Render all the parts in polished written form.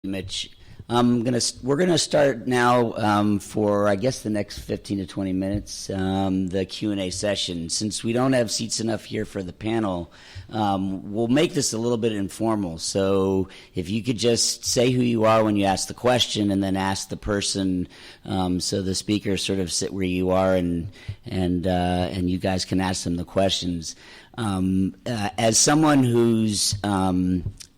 Mitch. We're gonna start now for I guess the next 15 to 20 minutes the Q&A session. Since we don't have seats enough here for the panel, we'll make this a little bit informal. So if you could just say who you are when you ask the question, and then ask the person, so the speaker sort of sit where you are, and you guys can ask them the questions. As someone who's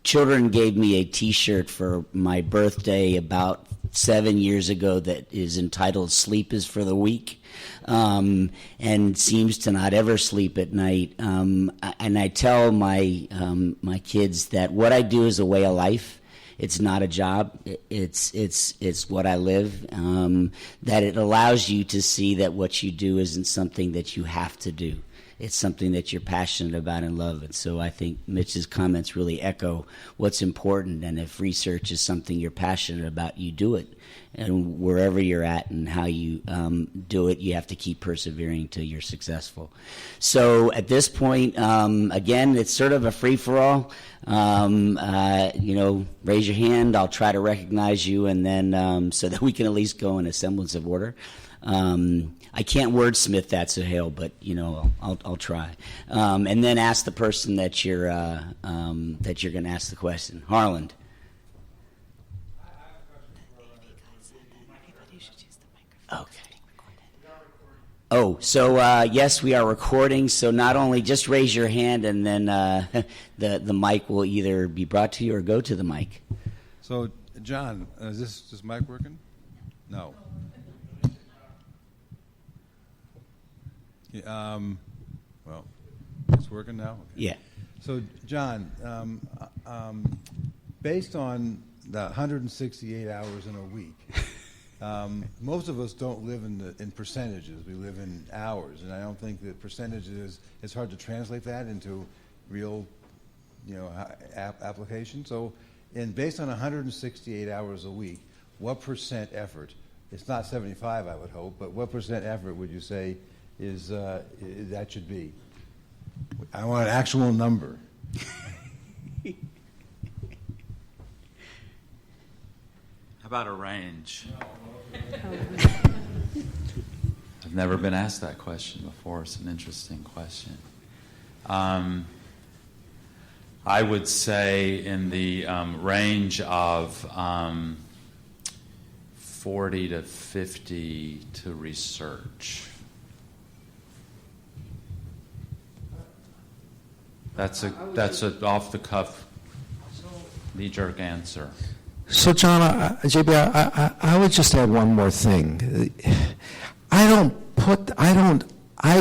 children gave me a T-shirt for my birthday about 7 years ago that is entitled "Sleep is for the Weak," and seems to not ever sleep at night. And I tell my my kids that what I do is a way of life. It's not a job. It's what I live. That it allows you to see that what you do isn't something that you have to do. It's something that you're passionate about and love. And so I think Mitch's comments really echo what's important. And if research is something you're passionate about, you do it. And wherever you're at and how you do it, you have to keep persevering till you're successful. So at this point, again, it's sort of a free-for-all. Raise your hand. I'll try to recognize you, and then so that we can at least go in a semblance of order. I can't wordsmith that, Sohail, but I'll try. And then ask the person that you're going to ask the question. Harland. Okay. Oh, so yes, we are recording. So not only just raise your hand, and then the mic will either be brought to you or go to the mic. So, John, is this mic working? No. Well, it's working now? Okay. Yeah. So, John, based on the 168 hours in a week, most of us don't live in percentages. We live in hours, and I don't think that percentages, it's hard to translate that into real, application. So, based on 168 hours a week, what percent effort, it's not 75, I would hope, but what percent effort would you say is that should be? I want an actual number. How about a range? I've never been asked that question before. It's an interesting question. I would say in the range of 40 to 50 to research. That's a off the cuff, knee-jerk answer. So, John, JB, I would just add one more thing. I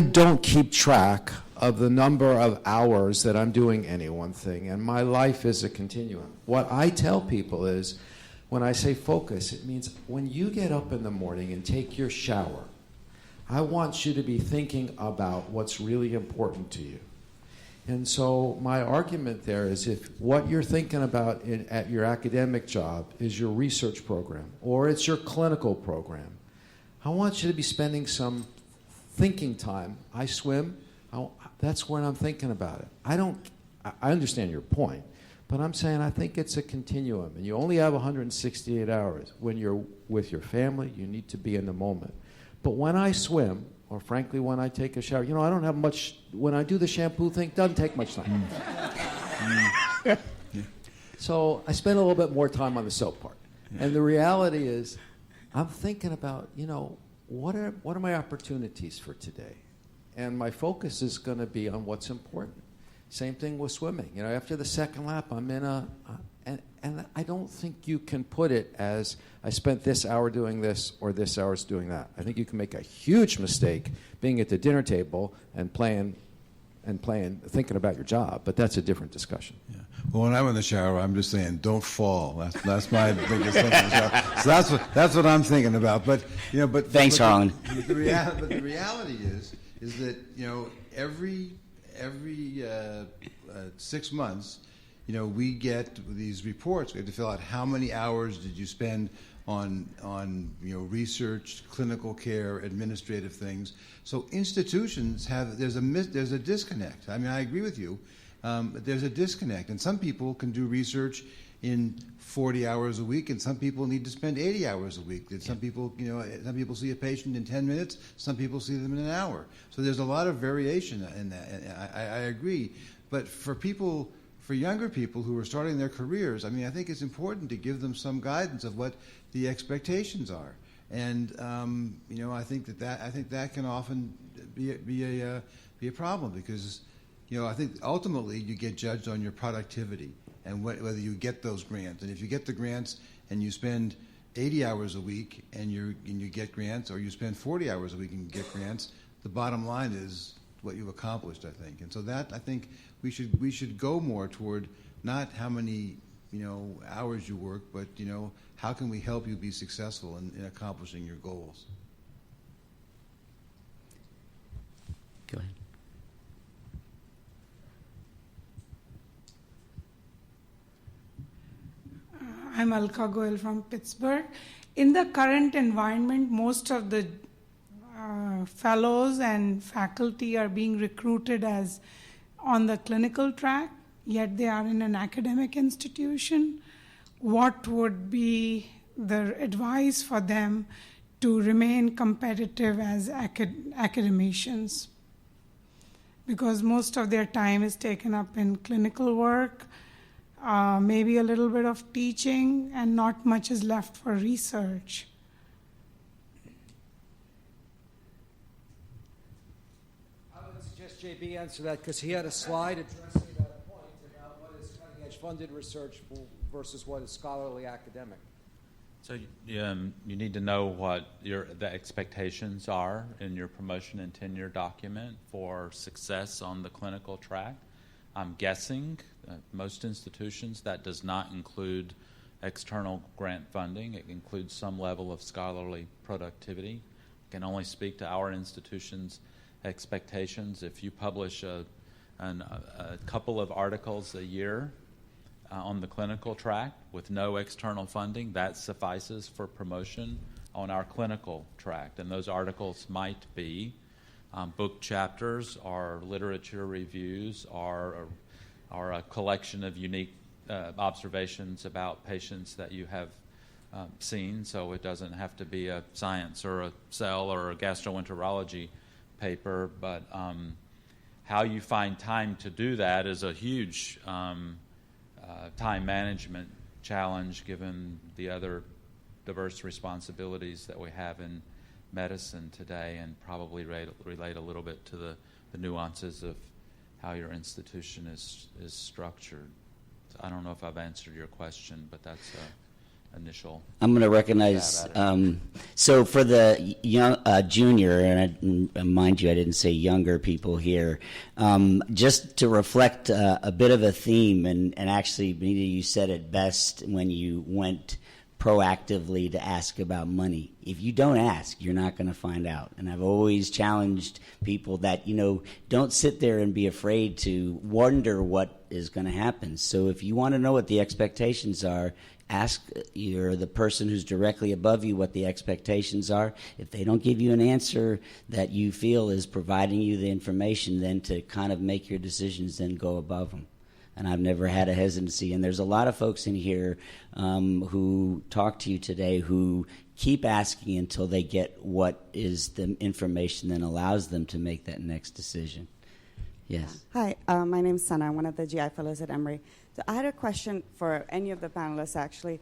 don't keep track of the number of hours that I'm doing any one thing, and my life is a continuum. What I tell people is, when I say focus, it means when you get up in the morning and take your shower, I want you to be thinking about what's really important to you. And so my argument there is, if what you're thinking about at your academic job is your research program or it's your clinical program, I want you to be spending some thinking time. I swim. That's when I'm thinking about it. I understand your point, but I'm saying I think it's a continuum, and you only have 168 hours. When you're with your family, you need to be in the moment. But when I swim, or frankly, when I take a shower, I don't have much. When I do the shampoo thing, it doesn't take much time. So I spend a little bit more time on the soap part. And the reality is, I'm thinking about, what are my opportunities for today? And my focus is going to be on what's important. Same thing with swimming. After the second lap, I'm in and I don't think you can put it as, I spent this hour doing this or this hour's doing that. I think you can make a huge mistake being at the dinner table and playing, thinking about your job, but that's a different discussion. Yeah. Well, when I'm in the shower, I'm just saying, don't fall. That's my biggest thing in the shower. So that's what I'm thinking about. But thanks, Harlan. But the reality is that every 6 months, we get these reports. We have to fill out how many hours did you spend on research, clinical care, administrative things. So institutions there's a disconnect. I mean, I agree with you. There's a disconnect, and some people can do research in 40 hours a week, and some people need to spend 80 hours a week. And some people, some people see a patient in 10 minutes, some people see them in an hour. So there's a lot of variation in that, and I agree. But for younger people who are starting their careers, I mean, I think it's important to give them some guidance of what the expectations are. And I think that can often be a problem, because I think ultimately you get judged on your productivity and whether you get those grants. And if you get the grants and you spend 80 hours a week and you get grants, or you spend 40 hours a week and get grants, the bottom line is what you've accomplished, I think. And so that, I think, we should go more toward not how many hours you work, but how can we help you be successful in accomplishing your goals. Go ahead. I'm Alka Goel from Pittsburgh. In the current environment, most of the fellows and faculty are being recruited as on the clinical track, yet they are in an academic institution. What would be the advice for them to remain competitive as academicians? Because most of their time is taken up in clinical work, maybe a little bit of teaching, and not much is left for research. I would suggest JB answer that, because he had a slide addressing that point about what is cutting-edge funded research versus what is scholarly academic. So you need to know what the expectations are in your promotion and tenure document for success on the clinical track. I'm guessing most institutions that does not include external grant funding. It includes some level of scholarly productivity. I can only speak to our institution's expectations. If you publish a couple of articles a year on the clinical track with no external funding, that suffices for promotion on our clinical track. And those articles might be book chapters, or literature reviews, or a collection of unique observations about patients that you have seen. So it doesn't have to be a science or a cell or a gastroenterology paper, but how you find time to do that is a huge time management challenge, given the other diverse responsibilities that we have in medicine today, and probably relate a little bit to the nuances of how your institution is structured. I don't know if I've answered your question, but that's initial. I'm going to recognize, so for the young junior, and mind you, I didn't say younger people here, just to reflect a bit of a theme, and actually, Benita, you said it best when you went proactively to ask about money. If you don't ask, you're not going to find out. And I've always challenged people that, don't sit there and be afraid to wonder what is going to happen. So if you want to know what the expectations are, ask the person who's directly above you what the expectations are. If they don't give you an answer that you feel is providing you the information, then to kind of make your decisions, then go above them. And I've never had a hesitancy. And there's a lot of folks in here who talk to you today who keep asking until they get what is the information that allows them to make that next decision. Yes. Hi, my name's Sana. I'm one of the GI fellows at Emory. So I had a question for any of the panelists, actually.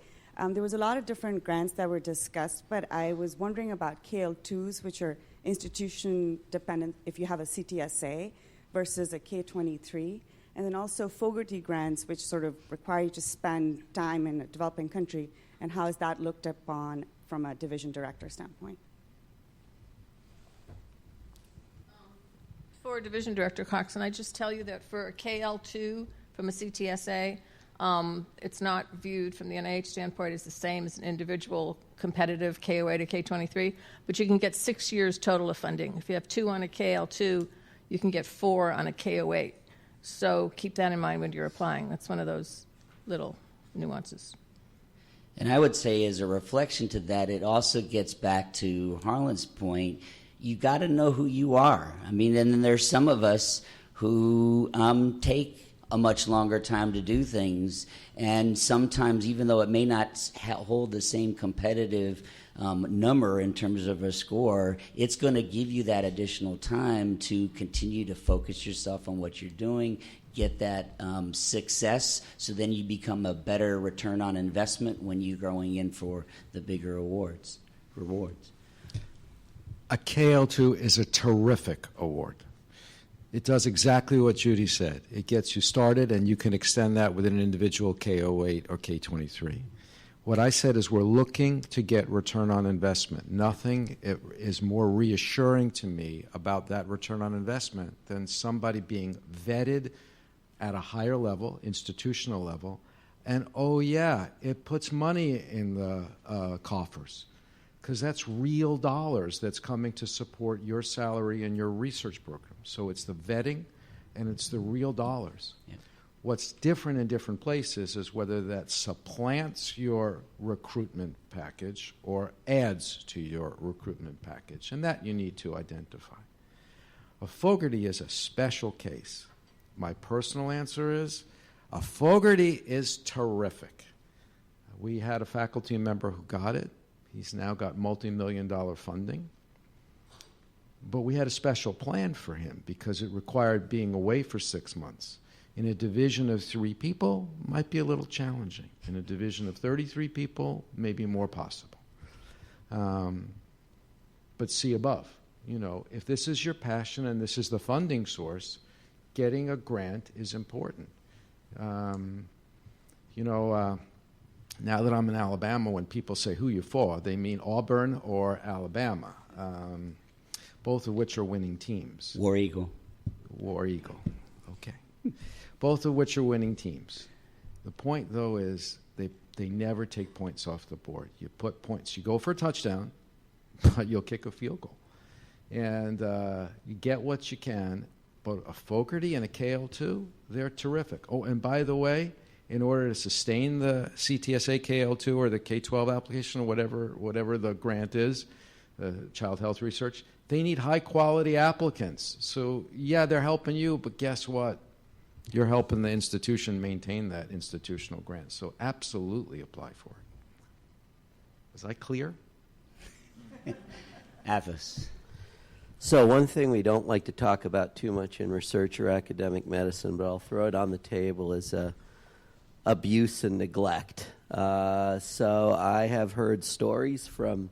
There was a lot of different grants that were discussed, but I was wondering about KL2s, which are institution-dependent if you have a CTSA, versus a K23. And then also Fogarty grants, which sort of require you to spend time in a developing country, and how is that looked upon from a division director standpoint? For Division Director Coxon, I just tell you that for a KL2 from a CTSA, it's not viewed from the NIH standpoint as the same as an individual competitive KOA to K23, but you can get 6 years total of funding. If you have 2 on a KL2, you can get 4 on a KO8. So keep that in mind when you're applying. That's one of those little nuances. And I would say, as a reflection to that, it also gets back to Harlan's point. You got to know who you are. I mean, and then there's some of us who take a much longer time to do things. And sometimes, even though it may not hold the same competitive number in terms of a score, it's going to give you that additional time to continue to focus yourself on what you're doing, get that success, so then you become a better return on investment when you're going in for the bigger rewards. A KL2 is a terrific award. It does exactly what Judy said. It gets you started, and you can extend that with an individual K08 or K23. What I said is we're looking to get return on investment. Nothing is more reassuring to me about that return on investment than somebody being vetted at a higher level, institutional level, and oh yeah, it puts money in the coffers, because that's real dollars that's coming to support your salary and your research program. So it's the vetting and it's the real dollars. Yeah. What's different in different places is whether that supplants your recruitment package or adds to your recruitment package, and that you need to identify. A Fogarty is a special case. My personal answer is a Fogarty is terrific. We had a faculty member who got it. He's now got multi-million-dollar funding. But we had a special plan for him because it required being away for 6 months. In a division of 3 people, might be a little challenging. In a division of 33 people, maybe more possible. But see above. You know, if this is your passion and this is the funding source, getting a grant is important. Now that I'm in Alabama, when people say who you for, they mean Auburn or Alabama, both of which are winning teams. War Eagle. War Eagle. Okay. Both of which are winning teams. The point, though, is they never take points off the board. You put points. You go for a touchdown, but you'll kick a field goal. And you get what you can. But a Fogarty and a KL2, they're terrific. Oh, and by the way, in order to sustain the CTSA KL2 or the K-12 application or whatever the grant is, child health research, they need high-quality applicants. So, yeah, they're helping you, but guess what? You're helping the institution maintain that institutional grant. So absolutely apply for it. Was I clear? Athos. So one thing we don't like to talk about too much in research or academic medicine, but I'll throw it on the table, is abuse and neglect. So I have heard stories from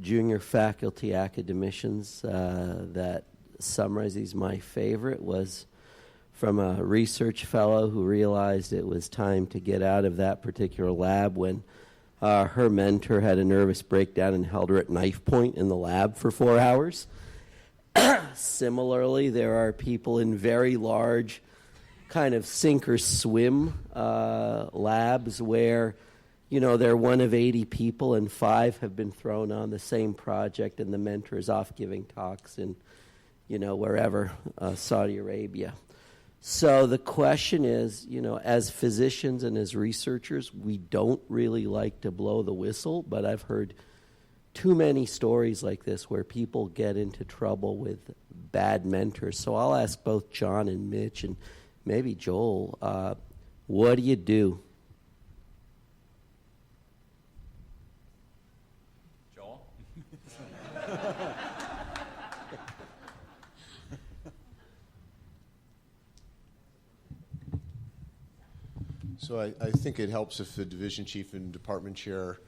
junior faculty academicians that summarizes my favorite was from a research fellow who realized it was time to get out of that particular lab when her mentor had a nervous breakdown and held her at knife point in the lab for 4 hours. Similarly, there are people in very large kind of sink or swim labs where, they're one of 80 people and 5 have been thrown on the same project and the mentor is off giving talks in, wherever, Saudi Arabia. So the question is, as physicians and as researchers, we don't really like to blow the whistle, but I've heard too many stories like this where people get into trouble with bad mentors. So I'll ask both John and Mitch and maybe Joel, what do you do? Joel? So I think it helps if the division chief and department chair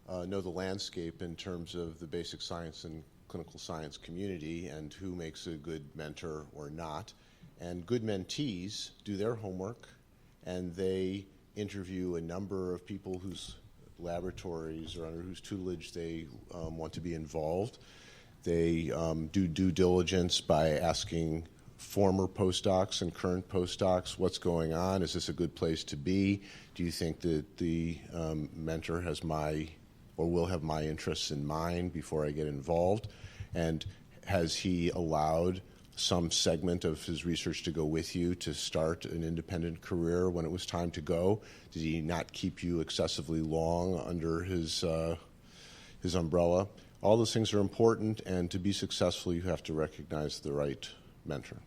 know the landscape in terms of the basic science and clinical science community and who makes a good mentor or not. And good mentees do their homework, and they interview a number of people whose laboratories or under whose tutelage they want to be involved. They do due diligence by asking former postdocs and current postdocs what's going on. Is this a good place to be? Do you think that the mentor has my or will have my interests in mind before I get involved? And has he allowed some segment of his research to go with you to start an independent career when it was time to go? Did he not keep you excessively long under his umbrella? All those things are important, and to be successful, you have to recognize the right mentor.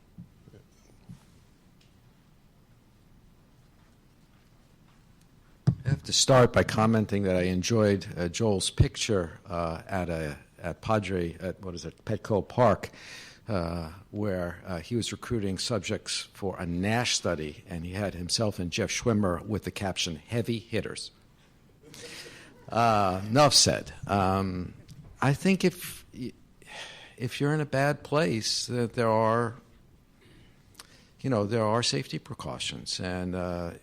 to start by commenting that I enjoyed Joel's picture at Petco Park, where he was recruiting subjects for a NASH study, and he had himself and Jeff Schwimmer with the caption, "Heavy Hitters." Enough said. I think if you're in a bad place, that there are safety precautions, and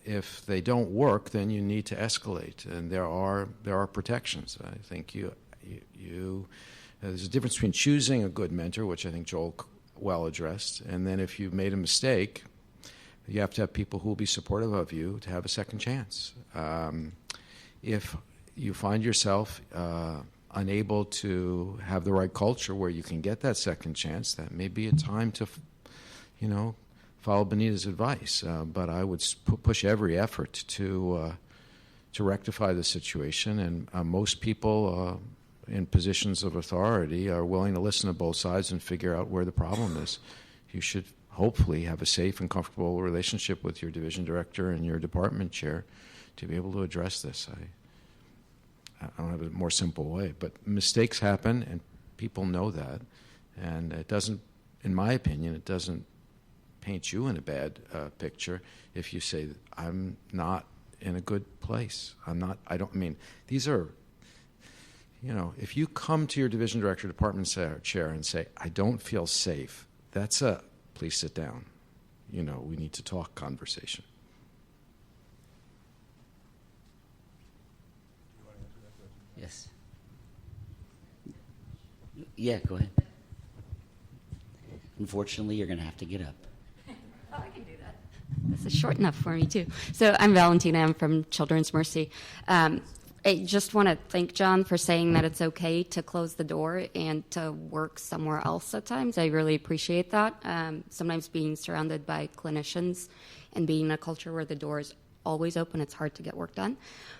if they don't work, then you need to escalate, and there are protections. I think there's a difference between choosing a good mentor, which I think Joel well addressed, and then if you've made a mistake, you have to have people who will be supportive of you to have a second chance. If you find yourself unable to have the right culture where you can get that second chance, that may be a time to, follow Benita's advice. But I would push every effort to rectify the situation, and most people in positions of authority are willing to listen to both sides and figure out where the problem is. You should hopefully have a safe and comfortable relationship with your division director and your department chair to be able to address this. I don't have a more simple way, but mistakes happen, and people know that, and it doesn't, in my opinion, it doesn't paint you in a bad picture if you say, I'm not in a good place. These are, if you come to your division director, department chair and say, I don't feel safe, that's please sit down. We need to talk conversation. Yes. Yeah, go ahead. Unfortunately, you're going to have to get up. Oh, I can do that. This is short enough for me, too. So I'm Valentina. I'm from Children's Mercy. I just want to thank John for saying that it's okay to close the door and to work somewhere else at times. I really appreciate that. Sometimes being surrounded by clinicians and being in a culture where the door is always open, it's hard to get work done.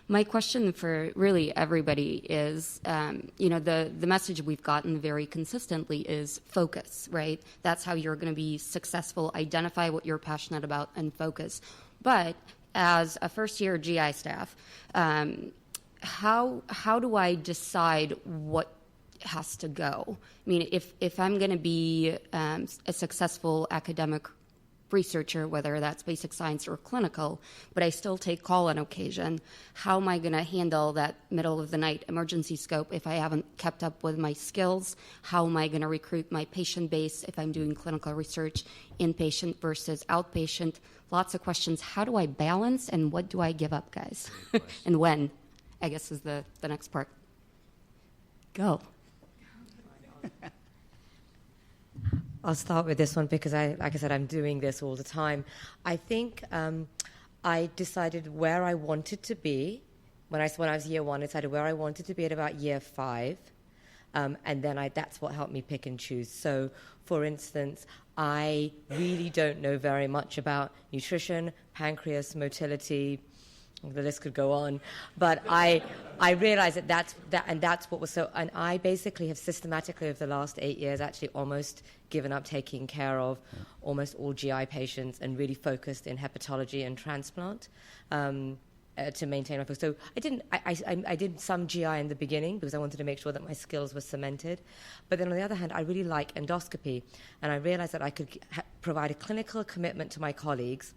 My question for really everybody is, the message we've gotten very consistently is focus, right? That's how you're going to be successful. Identify what you're passionate about and focus. But as a first-year GI staff, how do I decide what has to go? I mean, if I'm going to be a successful academic researcher, whether that's basic science or clinical, but I still take call on occasion, how am I going to handle that middle of the night emergency scope if I haven't kept up with my skills? How am I going to recruit my patient base if I'm doing clinical research, inpatient versus outpatient? Lots of questions. How do I balance, and what do I give up, guys? And when, I guess, is the next part. Go. I'll start with this one because, like I said, I'm doing this all the time. I think I decided where I wanted to be when I was year one. I decided where I wanted to be at about year 5, and then that's what helped me pick and choose. So, for instance, I really don't know very much about nutrition, pancreas, motility. The list could go on, but I realized that's what was so. And I basically have systematically over the last 8 years actually almost given up taking care of almost all GI patients and really focused in hepatology and transplant to maintain my focus. So I did some GI in the beginning because I wanted to make sure that my skills were cemented. But then on the other hand, I really like endoscopy, and I realized that I could provide a clinical commitment to my colleagues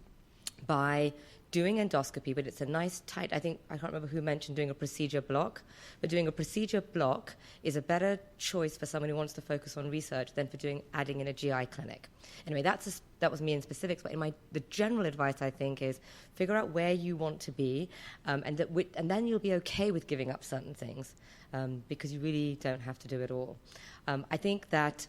by doing endoscopy, but it's a nice tight, I can't remember who mentioned doing a procedure block, but doing a procedure block is a better choice for someone who wants to focus on research than for adding in a GI clinic. Anyway, that was me in specifics, but the general advice, I think, is figure out where you want to be, and then you'll be okay with giving up certain things, because you really don't have to do it all. I think that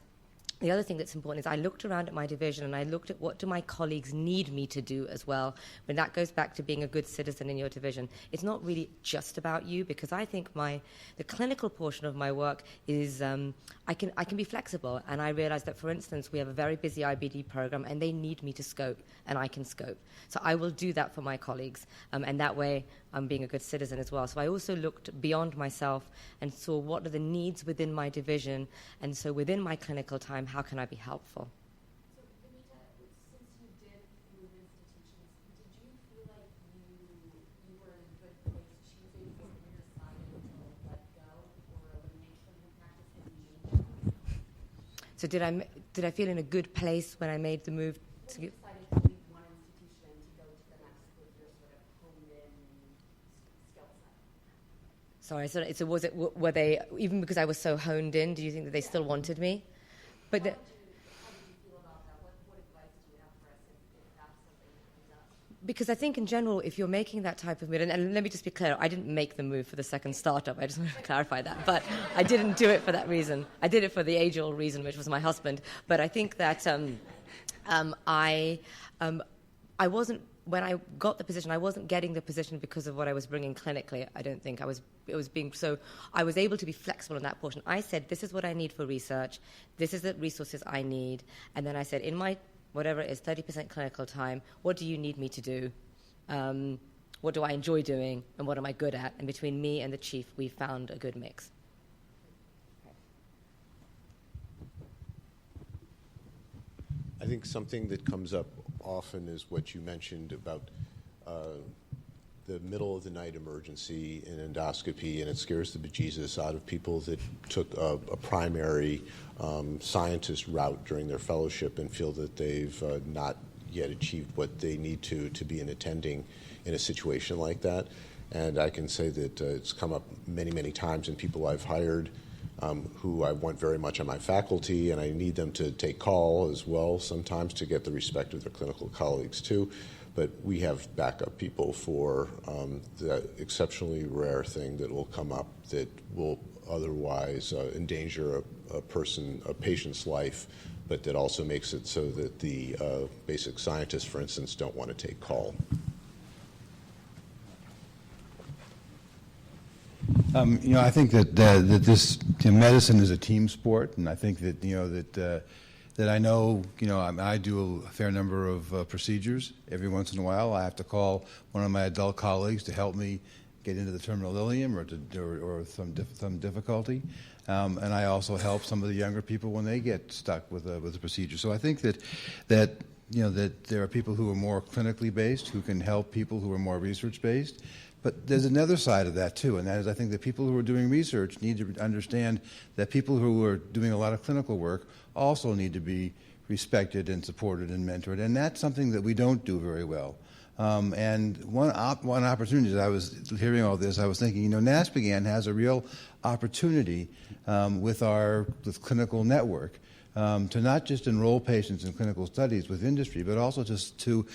the other thing that's important is I looked around at my division and I looked at what do my colleagues need me to do as well. When that goes back to being a good citizen in your division, it's not really just about you, because I think the clinical portion of my work is I can be flexible, and I realize that, for instance, we have a very busy IBD program and they need me to scope, and I can scope. So I will do that for my colleagues, and that way I'm being a good citizen as well. So I also looked beyond myself and saw what are the needs within my division, and so within my clinical time, how can I be helpful? So, Benita, since you did move institutions, did you feel like you were in a good place So did I feel in a good place when I made the move to get? Sorry, so were they, even because I was so honed in, do you think that they still wanted me? But how did you feel about that? What advice do you have for us if that's something that comes up? Because I think in general, if you're making that type of move, and let me just be clear, I didn't make the move for the second startup. I just want to clarify that. But I didn't do it for that reason. I did it for the age-old reason, which was my husband. But I think that I wasn't. When I got the position, I wasn't getting the position because of what I was bringing clinically. I don't think it was being so. I was able to be flexible in that portion. I said, this is what I need for research. This is the resources I need. And then I said, in my whatever it is, 30% clinical time, what do you need me to do? What do I enjoy doing? And what am I good at? And between me and the chief, we found a good mix. I think something that comes up often is what you mentioned about the middle of the night emergency in endoscopy, and it scares the bejesus out of people that took a primary scientist route during their fellowship and feel that they've not yet achieved what they need to be an attending in a situation like that. And I can say that it's come up many, many times in people I've hired who I want very much on my faculty, and I need them to take call as well sometimes to get the respect of their clinical colleagues too. But we have backup people for the exceptionally rare thing that will come up that will otherwise endanger a patient's life, but that also makes it so that the basic scientists, for instance, don't want to take call. I think that this medicine is a team sport, and I think that that I know. I do a fair number of procedures. Every once in a while, I have to call one of my adult colleagues to help me get into the terminal ileum or some difficulty, and I also help some of the younger people when they get stuck with a procedure. So I think that there are people who are more clinically based who can help people who are more research based. But there's another side of that, too, and that is I think that people who are doing research need to understand that people who are doing a lot of clinical work also need to be respected and supported and mentored, and that's something that we don't do very well. And one opportunity, as I was hearing all this, I was thinking, NASPGHAN has a real opportunity with clinical network to not just enroll patients in clinical studies with industry, but also just to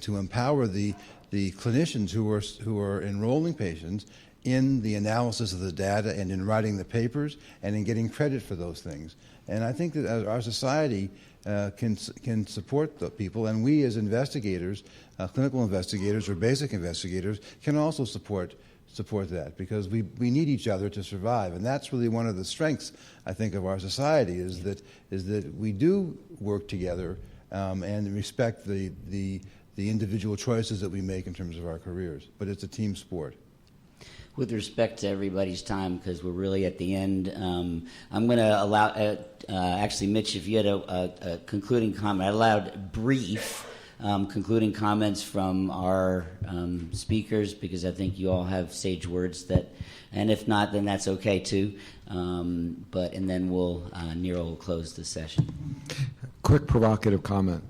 empower the clinicians who are enrolling patients in the analysis of the data and in writing the papers and in getting credit for those things. And I think that our society can support the people, and we as investigators, clinical investigators or basic investigators, can also support that, because we need each other to survive. And that's really one of the strengths, I think, of our society is that we do work together and respect the individual choices that we make in terms of our careers. But it's a team sport. With respect to everybody's time, because we're really at the end, I'm going to allow, actually, Mitch, if you had a concluding comment, I allowed brief concluding comments from our speakers, because I think you all have sage words that, and if not, then that's okay too. And then Nero will close the session. Quick provocative comment.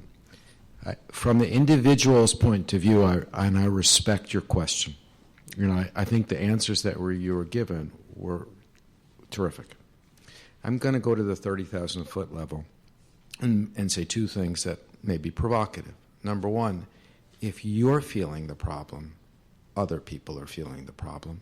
From the individual's point of view, I respect your question. I think the answers that you were given were terrific. I'm going to go to the 30,000-foot level and say two things that may be provocative. Number one, if you're feeling the problem, other people are feeling the problem,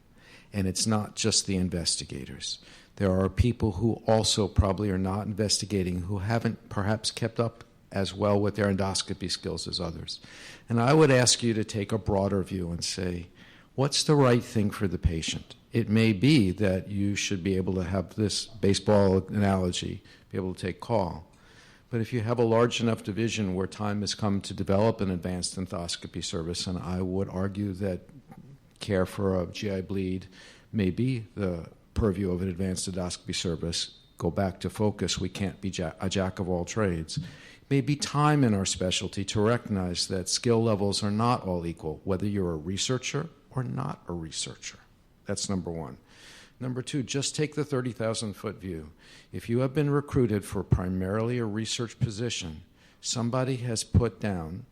and it's not just the investigators. There are people who also probably are not investigating, who haven't perhaps kept up as well with their endoscopy skills as others. And I would ask you to take a broader view and say, what's the right thing for the patient? It may be that you should be able to have this baseball analogy, be able to take call. But if you have a large enough division where time has come to develop an advanced endoscopy service, and I would argue that care for a GI bleed may be the purview of an advanced endoscopy service, go back to focus, we can't be a jack of all trades. May be time in our specialty to recognize that skill levels are not all equal, whether you're a researcher or not a researcher. That's number one. Number two, just take the 30,000-foot view. If you have been recruited for primarily a research position, somebody has put down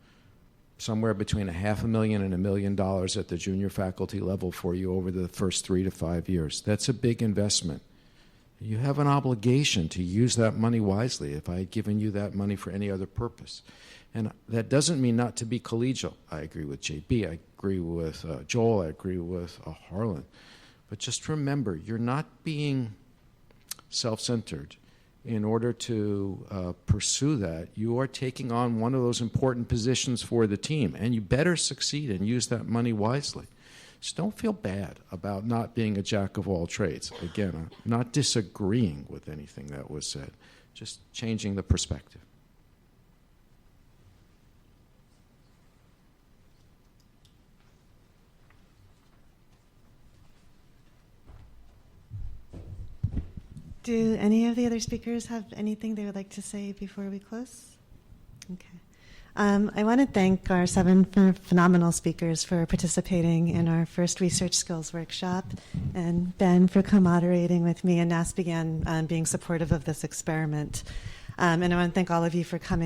somewhere between $500,000 and $1 million at the junior faculty level for you over the first 3 to 5 years. That's a big investment. You have an obligation to use that money wisely if I had given you that money for any other purpose. And that doesn't mean not to be collegial. I agree with JB, I agree with Joel, I agree with Harlan. But just remember, you're not being self-centered in order to pursue that. You are taking on one of those important positions for the team, and you better succeed and use that money wisely. Just don't feel bad about not being a jack of all trades. Again, I'm not disagreeing with anything that was said, just changing the perspective. Do any of the other speakers have anything they would like to say before we close? Okay. I want to thank our 7 phenomenal speakers for participating in our first research skills workshop, and Ben for co-moderating with me, and NASPGHAN being supportive of this experiment. And I want to thank all of you for coming.